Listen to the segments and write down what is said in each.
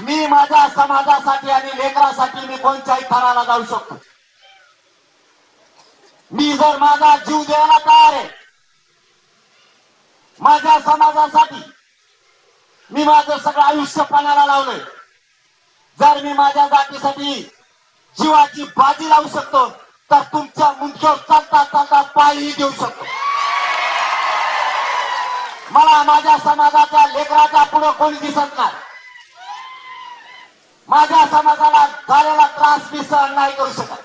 मी माझ्या समाजासाठी आणि लेकरासाठी मी कोणत्याही थराला जाऊ शकतो. मी जर माझा जीव द्यायला तयार आहे माझ्या समाजासाठी. मी माझं सगळं आयुष्य पणाला लावलंय. जर मी माझ्या जातीसाठी जीवाची बाजी लावू शकतो तर तुमच्या मुंडक्यावर चालता चालता पायही देऊ शकतो. मला माझ्या समाजाच्या लेकराच्या पुढे कोणी दिसत नाही. माझ्या समाजाला झालेला त्रास मी सहन नाही करू शकत.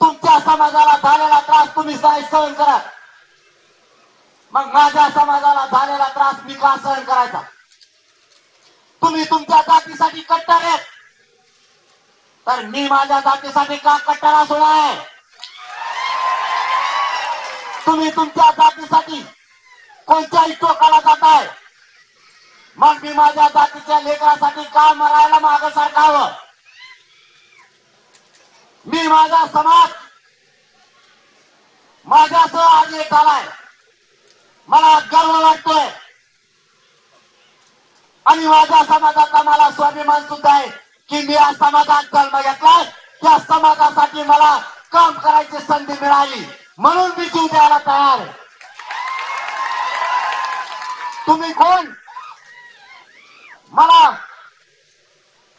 तुमच्या समाजाला झालेला त्रास तुम्ही नाही सहन करा. मग माझ्या समाजाला झालेला त्रास मी का सहन करायचा? तुम्ही तुमच्या जातीसाठी कट्टर आहेत तर मी माझ्या जातीसाठी का कट्टर असू नये? तुम्ही तुमच्या जातीसाठी कोणत्याही टोकाला जाताय मग मी माझ्या जातीच्या लेकरासाठी का मरायला मागं सारखावं? मी माझा समाज माझ्यासह आज एक आलाय. मला गर्व वाटतोय आणि माझ्या समाजाचा मला स्वाभिमान सुद्धा आहे की मी या समाजात जन्म घेतलाय. त्या समाजासाठी मला काम करायची संधी मिळाली म्हणून मी जीव द्यायला तयार आहे. तुम्ही कोण मला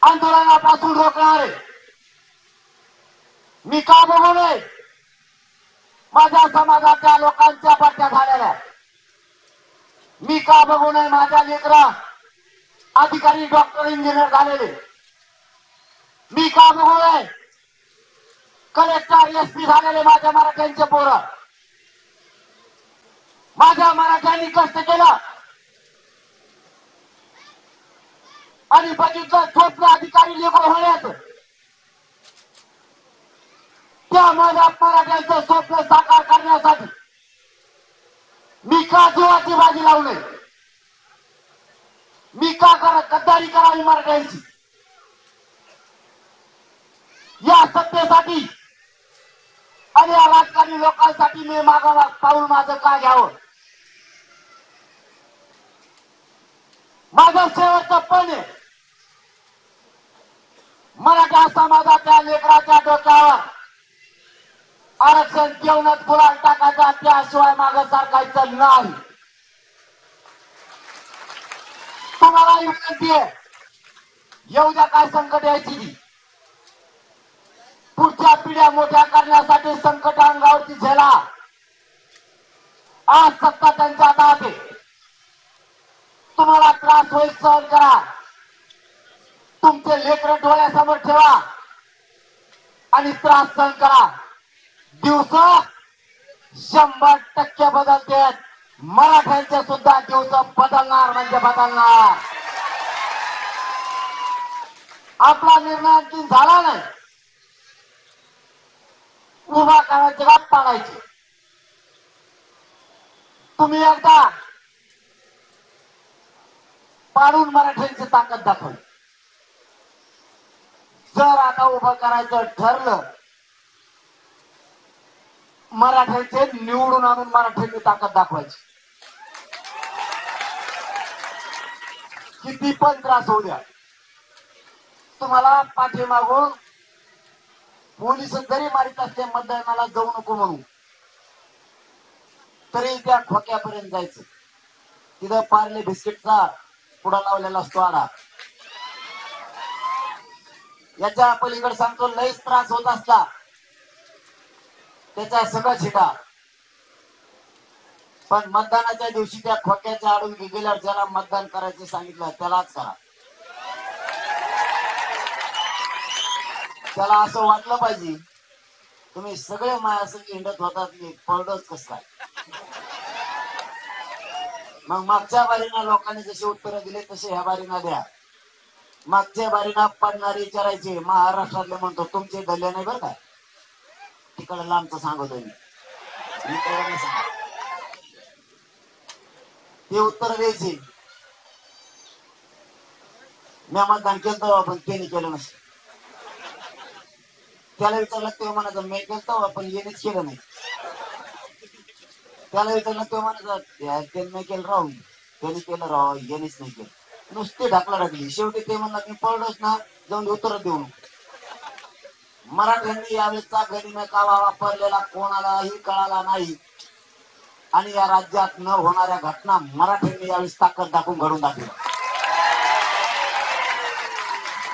आंदोलनापासून रोखणार आहे? मी का बघू नये? माझ्या समाजाच्या लोकांच्या पट्ट्या झालेल्या. मी का बघू नये? माझ्या लेकरा अधिकारी डॉक्टर इंजिनियर झालेले. मी का बघू नये? कलेक्टर एसपी झालेले माझ्या मराठ्यांचे पोरं. माझ्या मराठ्यांनी कष्ट केलं आणि बघितलं स्वप्न अधिकारी लेकर होण्याचं. त्या माझ्या मराठ्यांचं स्वप्न साकार करण्यासाठी मी का जीवाची बाजी लावली? मी का गद्दारी करावी मराठ्यांची? या सत्तेसाठी आणि या राजकारणी लोकांसाठी मी मागावा पाऊल माझं का घ्यावं? माझं शेवटचं पण आहे. मराठा समाजाच्या लेकराच्या डोक्यावर आरक्षण देऊनच गुलाल टाकायचा, त्याशिवाय मागं सारखायचं नाही. तुम्हाला विनंती आहे, येऊ द्या काय संकट यायची ती. पुढच्या पिढ्या मोठ्या करण्यासाठी संकट अंगावरती झेला. आज सत्ता त्यांच्या हातात आहे. तुम्हाला त्रास होईल सहन करा. तुमचे लेकरं डोळ्यासमोर ठेवा आणि त्रास सहन करा. दिवस 100% बदलते. मराठ्यांचे सुद्धा दिवस बदलणार म्हणजे बदलणार. आपला निर्णय आणखी झाला नाही. उभा करायची गाप पाडायची. तुम्ही एकदा पाडून मराठ्यांची ताकद दाखवली. जर आता उभं करायचं ठरलं मराठ्यांचे निवडून आणून मराठ्यांची ताकद दाखवायची. किती पण त्रास होऊ द्या. तुम्हाला पाठीमागून पोलीस जरी मारित असते मतदानाला जाऊ नको म्हणून तरी त्या खोक्यापर्यंत जायचं. तिथं पार्ले बिस्किटचा पुढा लावलेला असतो आडा. याच्या पलीकडे सांगतो लईच त्रास होत असला त्याच्या सगळं छिटा. पण मतदानाच्या दिवशी त्या खोक्याच्या आडून गेल्यावर ज्याला मतदान करायचं सांगितलं त्यालाच करा. त्याला असं वाटलं पाहिजे तुम्ही सगळे माझ्यासंग हिंडत होतात की पडच कस काय. मग मागच्या बारीना लोकांनी जशी उत्तरं दिले तसे ह्या बारीना द्या. मागच्या बारीना पडणारे विचारायचे महाराष्ट्रातले म्हणतो तुमचे दल्ले नाही बरं काय. तिकडे लांबचं सांगतो मी ते उत्तर द्यायचे. मी मतदान केलं पण त्यांनी केलं नसतं. त्याला विचारलं तेव्हा म्हणायचं मी केलं पण येणेच केलं नाही. त्याला विचारलं तेव्हा म्हणायचं त्यांनी केलं राहून त्यांनी केलं राव येणेच नाही केलं. नुसते ढकली शेवटी ते म्हणलं मी पळलोच ना, जाऊन उत्तर देऊन. मराठ्यांनी यावेळेसचा गनिमी कावा वापरलेला कोणालाही कळाला नाही आणि या राज्यात न होणाऱ्या घटना मराठ्यांनी यावेळेस ताकद दाखवून घडून दाखवली.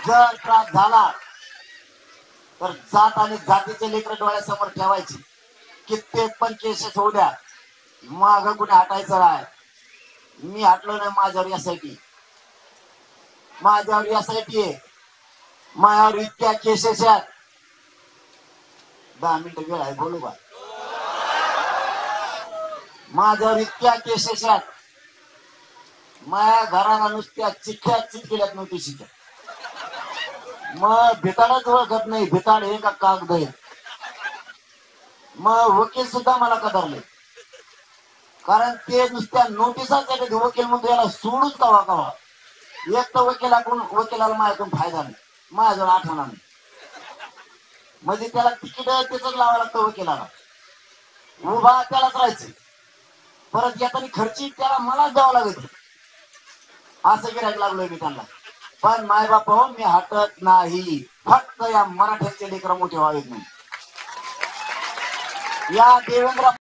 जर त्रास झाला तर जात आणि जातीचे लेकर डोळ्यासमोर ठेवायची. कित्येक पण केसेस होऊ द्या, माग कुठे हटायचं नाही. मी हटलो नाही. माझ्यावर यासाठी आहे. माझ्यावर इतक्या केसेस आहेत. 10 मिनिटं वेळ आहे, बोलू बा. माझ्यावर इतक्या केसेस आहेत. माझ्या घराला नुसत्या चिठ्ठ्या चिटकेल्यात नव्हती शिक्या. मग भिताडच ओळखत नाही, भिताड हे का कागद आहे. मग वकील सुद्धा मला कदरले, कारण ते नुसत्या नोटिसाच वकील म्हणतो याला सोडूच कवा कवा. एक तर वकिलाला माझ्याकडून फायदा नाही, माझ्याजवळ आठवणार नाही. म्हणजे त्याला तिकीट त्याच लावावं लागतं वकिलाला, उभा त्यालाच राहायचं. परत येताना खर्ची त्याला मलाच द्यावं लागत. असं गिरायक लागलोय मी त्यांना. पण माय बाप हो, मी हटत नाही. फक्त या मराठ्यांचे लेकर मोठे व्हावेत नाही. या देवेंद्र